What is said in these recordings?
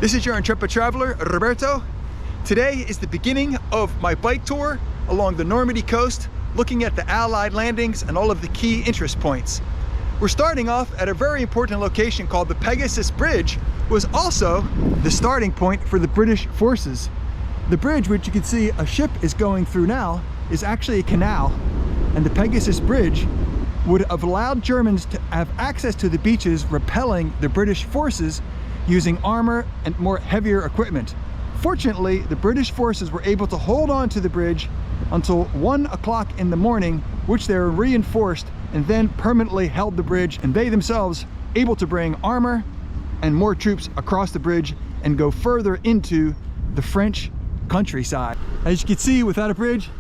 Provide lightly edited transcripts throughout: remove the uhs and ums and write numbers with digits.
This is your intrepid traveler, Roberto. Today is the beginning of my bike tour along the Normandy coast, looking at the Allied landings and all of the key interest points. We're starting off at a very important location called the Pegasus Bridge, was also the starting point for the British forces. The bridge, which you can see a ship is going through now, is actually a canal, and the Pegasus Bridge would have allowed Germans to have access to the beaches, repelling the British forces using armor and more heavier equipment. Fortunately, the British forces were able to hold on to the bridge until 1 o'clock in the morning, which they were reinforced and then permanently held the bridge, and they themselves able to bring armor and more troops across the bridge and go further into the French countryside. As you can see, without a bridge,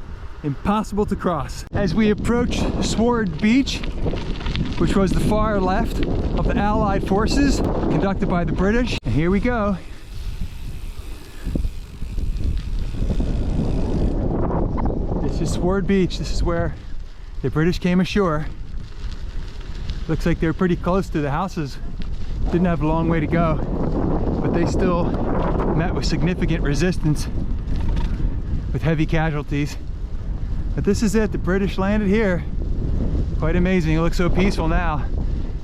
impossible to cross. As we approach Cherbourg Beach, which was the far left of the Allied forces conducted by the British, and here we go. This is Cherbourg Beach. This is where the British came ashore. Looks like they're pretty close to the houses. Didn't have a long way to go, but they still met with significant resistance with heavy casualties. But this is it, the British landed here. Quite amazing, it looks so peaceful now.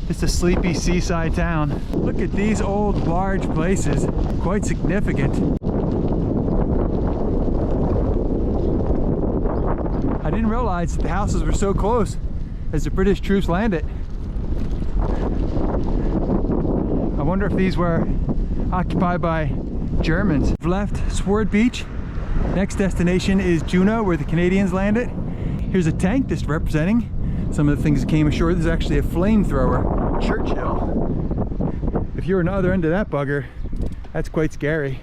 Just a sleepy seaside town. Look at these old large places, quite significant. I didn't realize the houses were so close as the British troops landed. I wonder if these were occupied by Germans. We've left Cherbourg Beach. Next destination is Juneau, where the Canadians landed. Here's a tank just representing some of the things that came ashore. This is actually a flamethrower, Churchill. If you're on the other end of that bugger, that's quite scary.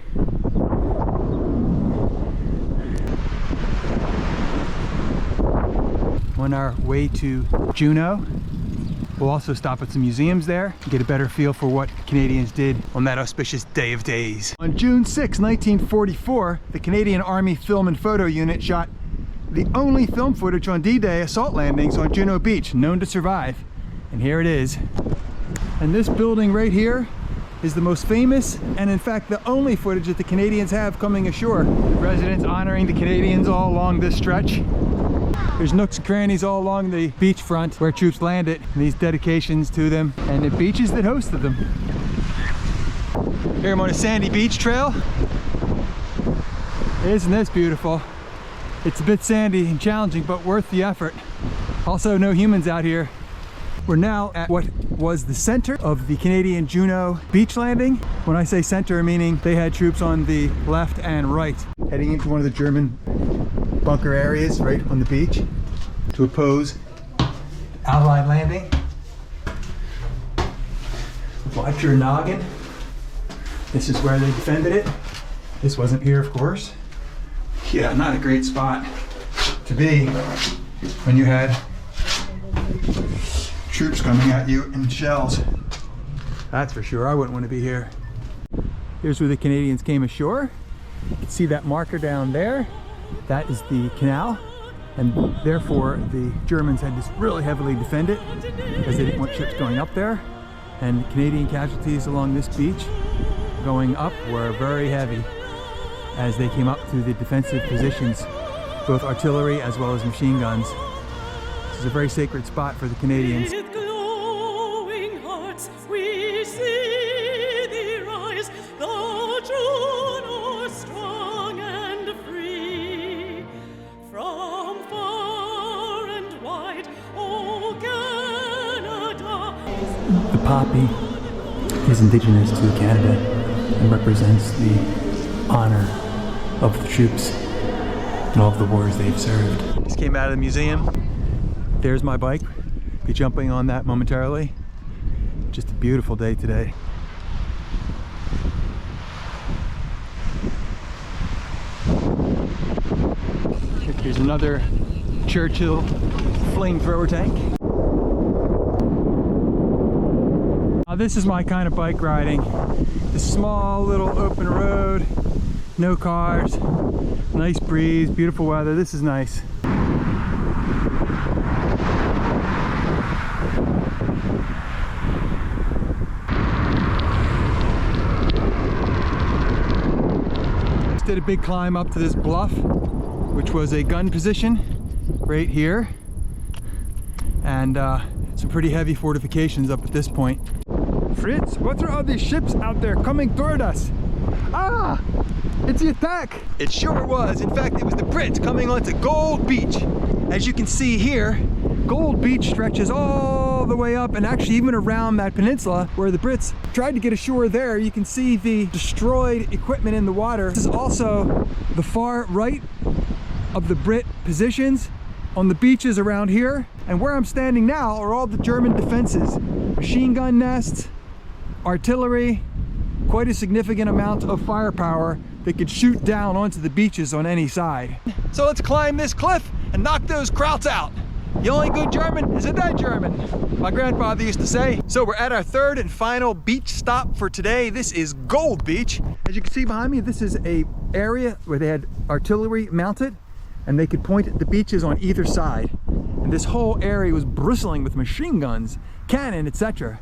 On our way to Juneau, we'll also stop at some museums there and get a better feel for what the Canadians did on that auspicious day of days. On June 6, 1944, the Canadian Army Film and Photo Unit shot the only film footage on D-Day assault landings on Juneau Beach known to survive. And here it is. And this building right here is the most famous and in fact the only footage that the Canadians have coming ashore. Residents honoring the Canadians all along this stretch. There's nooks and crannies all along the beachfront where troops landed, and these dedications to them and the beaches that hosted them. Here I'm on a sandy beach trail. Isn't this beautiful? It's a bit sandy and challenging, but worth the effort. Also, no humans out here. We're now at what was the center of the Canadian Juneau beach landing. When I say center, meaning they had troops on the left and right. Heading into one of the German bunker areas right on the beach to oppose Allied landing. Watch your noggin. This is where they defended it. This wasn't here, of course. Yeah, not a great spot to be when you had troops coming at you in shells. That's for sure. I wouldn't want to be here. Here's where the Canadians came ashore. You can see that marker down there. That is the canal, and therefore the Germans had to really heavily defend it because they didn't want ships going up there. And Canadian casualties along this beach going up were very heavy as they came up to the defensive positions, both artillery as well as machine guns. This is a very sacred spot for the Canadians. With glowing hearts we see thee rise, thou Juno strong and free. From far and wide, O Canada. The poppy is indigenous to Canada and represents the honor of the troops and all of the wars they've served. Just came out of the museum. There's my bike. Be jumping on that momentarily. Just a beautiful day today. Here's another Churchill flamethrower tank. Now this is my kind of bike riding. The small little open road, no cars, nice breeze, beautiful weather. This is nice. did a big climb up to this bluff, which was a gun position right here. And some pretty heavy fortifications up at this point. Fritz, what are all these ships out there coming toward us? Ah! It's the attack! It sure was. In fact, it was the Brits coming onto Gold Beach. As you can see here, Gold Beach stretches all the way up and actually even around that peninsula where the Brits tried to get ashore there. You can see the destroyed equipment in the water. This is also the far right of the Brit positions on the beaches around here. And where I'm standing now are all the German defenses. Machine gun nests, artillery, quite a significant amount of firepower that could shoot down onto the beaches on any side. So let's climb this cliff and knock those krauts out. The only good German is a dead German, my grandfather used to say. So we're at our third and final beach stop for today. This is Gold Beach. As you can see behind me, this is a area where they had artillery mounted and they could point at the beaches on either side. And this whole area was bristling with machine guns, cannon, etc.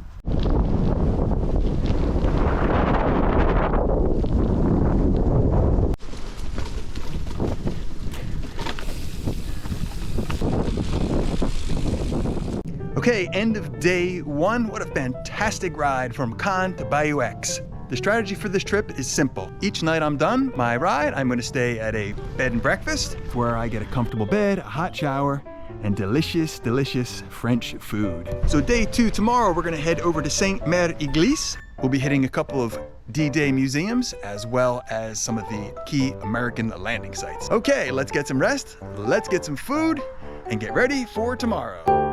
Okay, end of day one. What a fantastic ride from Caen to Bayeux X. The strategy for this trip is simple. Each night I'm done my ride, I'm going to stay at a bed and breakfast where I get a comfortable bed, a hot shower, and delicious, delicious French food. So day two, tomorrow we're going to head over to Sainte-Mère-Église. We'll be hitting a couple of D-Day museums as well as some of the key American landing sites. Okay, let's get some rest, let's get some food, and get ready for tomorrow.